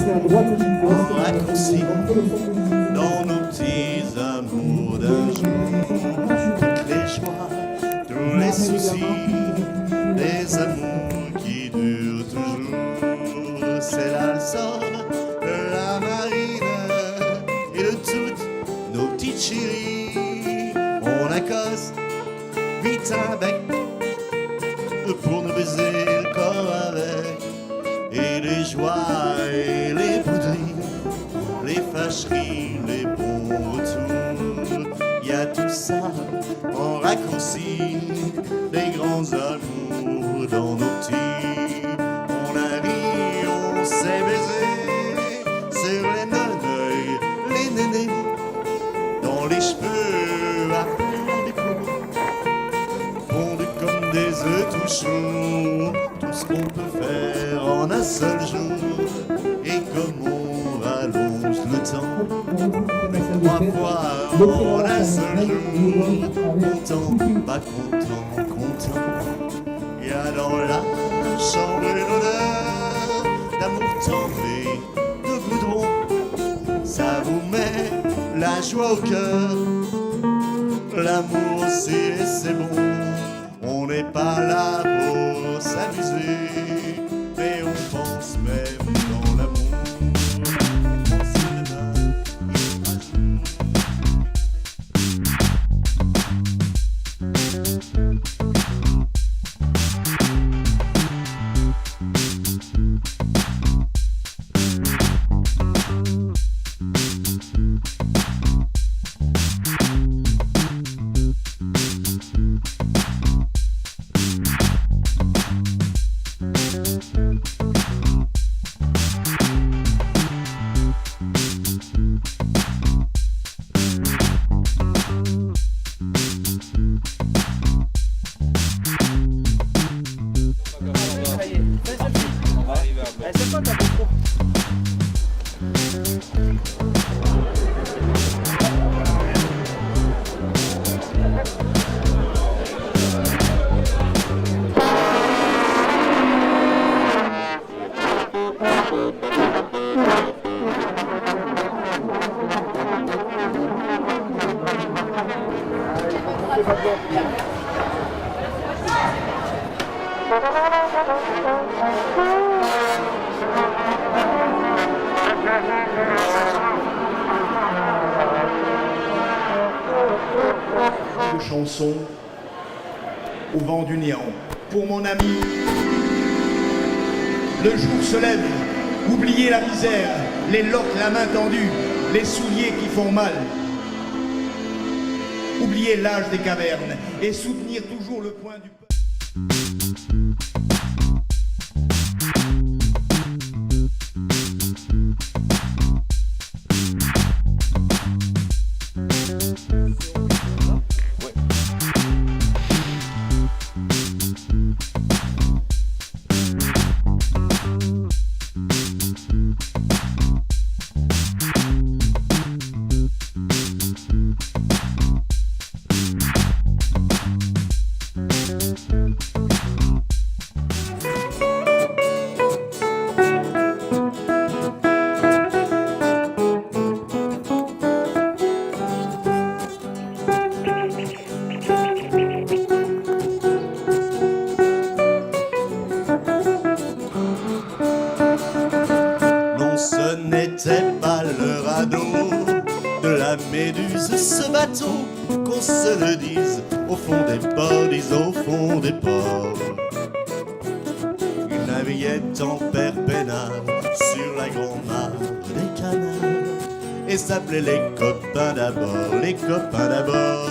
en raccourci dans nos petits amours d'un jour. Toutes les joies, tous les soucis, les amours qui durent toujours. C'est l'alsor de la marine et de toutes nos petites chéries. On accoste vite un bec pour nous baiser le corps avec. Et les joies et les bouderies, les fâcheries, les bons retours, y a tout ça en raccourci, des grands amours dans nos petits. On a ri, on s'est baisé sur les neneuils, les nénés, dans les cheveux à fleur du cou, fondus comme des œufs tout chauds. Tout ce qu'on peut faire en un seul jour. Et comme on rallonge le temps, trois fois en un seul jour. Content, pas content, content. Y a dans la chambre une odeur d'amour tendre et de goudron. Ça vous met la joie au cœur. L'amour aussi, c'est bon. On n'est pas là pour s'amuser, mais on pense même dans l'amour. Si demain il fera jour. De chansons au vent du néant. Pour mon ami, le jour se lève, oubliez la misère, les loques, la main tendue, les souliers qui font mal. Oubliez l'âge des cavernes et soutenir toujours le point du peuple. Ce n'était pas le radeau de la Méduse, ce bateau, qu'on se le dise, au fond des ports, dis au fond des ports. Il naviguait en père Pénard sur la grande mare des canards et s'appelait les copains d'abord, les copains d'abord.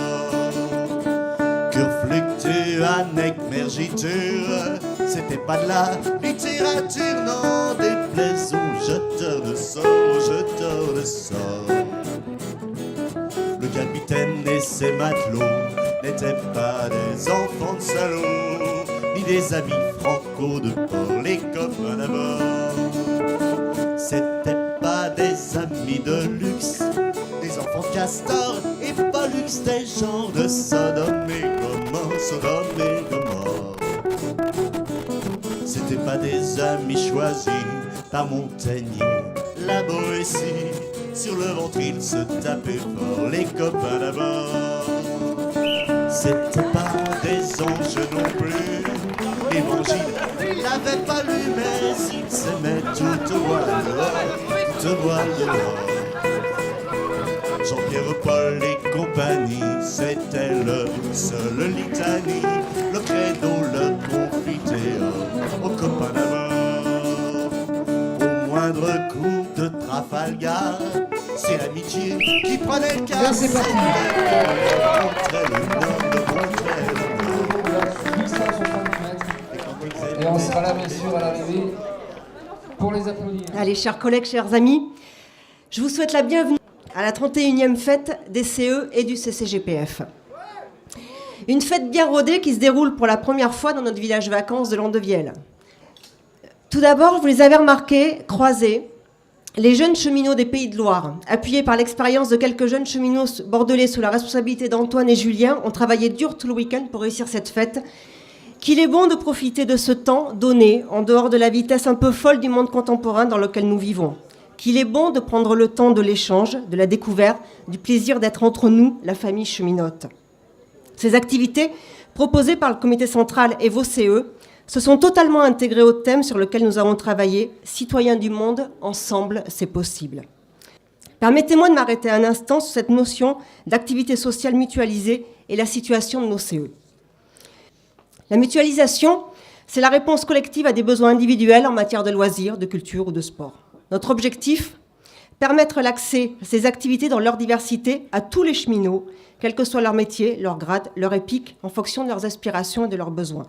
Cœur fluctue, anec, mergiture, c'était pas de la littérature, non, déplaise aux jeteurs de sorts, aux jeteurs de sorts. Le capitaine et ses matelots n'étaient pas des enfants de salauds, ni des amis franco de port, les copains d'abord. C'était pas des amis de luxe, des enfants de castor et Pollux, des gens de Sodome et Gomorrhe, Sodome et Gomorrhe. C'était pas des amis choisis par Montaigne la Boétie. Sur le ventre, ils se tapaient fort, les copains d'abord. C'était pas des anges non plus. L'évangile n'avait pas lu, mais ils s'aimaient tout au voile dehors, tout au voile dehors. Jean-Pierre, Paul et compagnie, c'était le seul litanie, le credo, le confiteor, aux copains d'abord. Au moindre coup de Trafalgar, c'est l'amitié qui prenait le cas. C'est parti. Montrait le nord, montrait le nord. 1160 mètres. Et on sera là, bien sûr, à l'arrivée pour les applaudir. Allez, chers collègues, chers amis, je vous souhaite la bienvenue à la 31e fête des CE et du CCGPF. Une fête bien rodée qui se déroule pour la première fois dans notre village vacances de Landevieille. Tout d'abord, vous les avez remarqués, croisés, les jeunes cheminots des Pays de Loire, appuyés par l'expérience de quelques jeunes cheminots bordelais sous la responsabilité d'Antoine et Julien, ont travaillé dur tout le week-end pour réussir cette fête, qu'il est bon de profiter de ce temps donné, en dehors de la vitesse un peu folle du monde contemporain dans lequel nous vivons. Qu'il est bon de prendre le temps de l'échange, de la découverte, du plaisir d'être entre nous, la famille cheminote. Ces activités, proposées par le comité central et vos CE, se sont totalement intégrées au thème sur lequel nous avons travaillé, Citoyens du monde, ensemble, c'est possible. Permettez-moi de m'arrêter un instant sur cette notion d'activité sociale mutualisée et la situation de nos CE. La mutualisation, c'est la réponse collective à des besoins individuels en matière de loisirs, de culture ou de sport. Notre objectif, permettre l'accès à ces activités dans leur diversité à tous les cheminots, quel que soit leur métier, leur grade, leur épique, en fonction de leurs aspirations et de leurs besoins.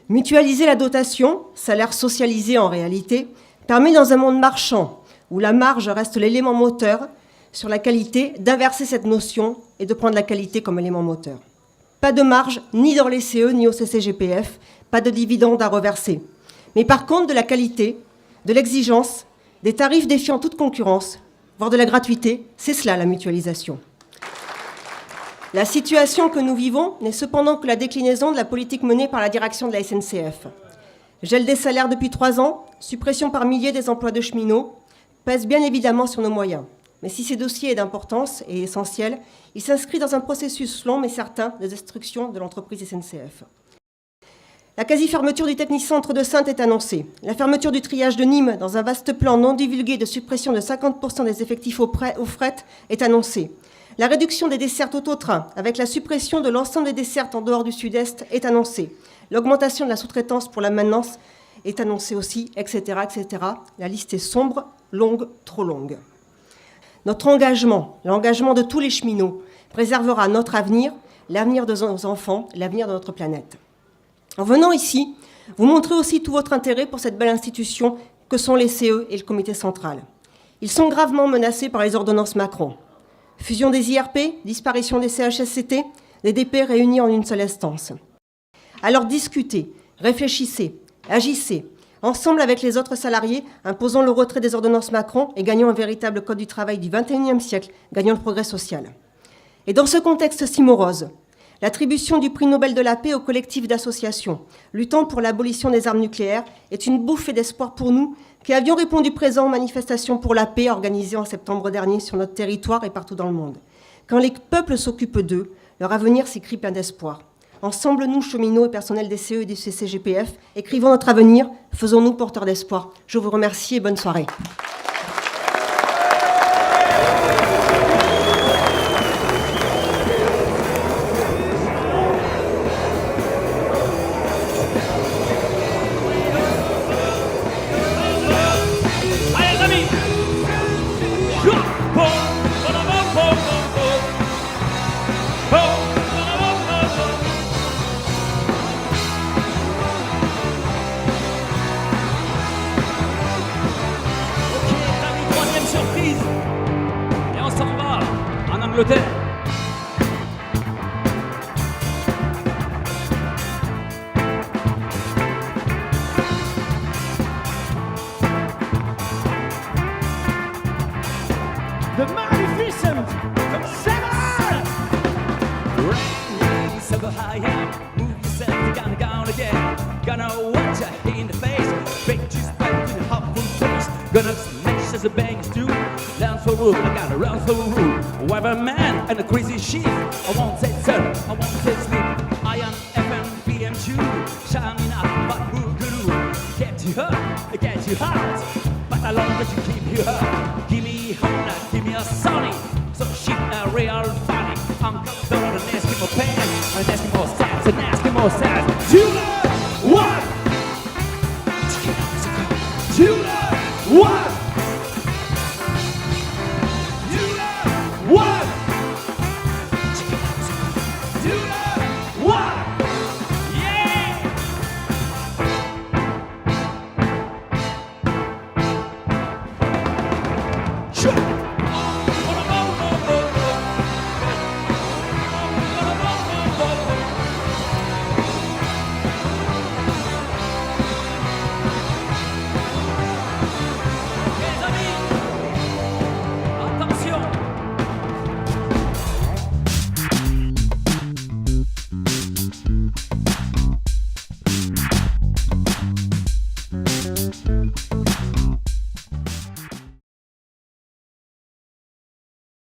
Mutualiser la dotation, salaire socialisé en réalité, permet dans un monde marchand, où la marge reste l'élément moteur sur la qualité, d'inverser cette notion et de prendre la qualité comme élément moteur. Pas de marge ni dans les CE ni au CCGPF, pas de dividendes à reverser. Mais par contre de la qualité, de l'exigence, des tarifs défiant toute concurrence, voire de la gratuité, c'est cela la mutualisation. La situation que nous vivons n'est cependant que la déclinaison de la politique menée par la direction de la SNCF. Gel des salaires depuis 3 ans, suppression par milliers des emplois de cheminots, pèse bien évidemment sur nos moyens. Mais si ces dossiers est d'importance et essentiel, il s'inscrit dans un processus long mais certain de destruction de l'entreprise SNCF. La quasi-fermeture du Technicentre de Saintes est annoncée. La fermeture du triage de Nîmes dans un vaste plan non divulgué de suppression de 50% des effectifs au fret est annoncée. La réduction des dessertes auto-train avec la suppression de l'ensemble des dessertes en dehors du Sud-Est est annoncée. L'augmentation de la sous-traitance pour la maintenance est annoncée aussi, etc., etc. La liste est sombre, longue, trop longue. Notre engagement, l'engagement de tous les cheminots, préservera notre avenir, l'avenir de nos enfants, l'avenir de notre planète. En venant ici, vous montrez aussi tout votre intérêt pour cette belle institution que sont les CE et le comité central. Ils sont gravement menacés par les ordonnances Macron. Fusion des IRP, disparition des CHSCT, des DP réunis en une seule instance. Alors discutez, réfléchissez, agissez. Ensemble avec les autres salariés, imposons le retrait des ordonnances Macron et gagnons un véritable code du travail du XXIe siècle, gagnons le progrès social. Et dans ce contexte si morose, l'attribution du prix Nobel de la paix au collectif d'associations luttant pour l'abolition des armes nucléaires est une bouffée d'espoir pour nous qui avions répondu présents aux manifestations pour la paix organisées en septembre dernier sur notre territoire et partout dans le monde. Quand les peuples s'occupent d'eux, leur avenir s'écrit plein d'espoir. Ensemble, nous, cheminots et personnels des CE et du CCGPF, écrivons notre avenir, faisons-nous porteurs d'espoir. Je vous remercie et bonne soirée. Angleterre. The Magnificent Seven! Rain, so high up, move yourself, gonna go again. Gonna watch you in the face, break you back with a hot full face. Gonna smash as a move, I gotta run through the roof. Weatherman and a crazy ship. I won't say turn, I won't say sleep. I am FM/PM2, shining up, but who could do? Get you hurt, get you hot, but as long as you keep you hurt. Give me Honda, give me a Sony, so ship a real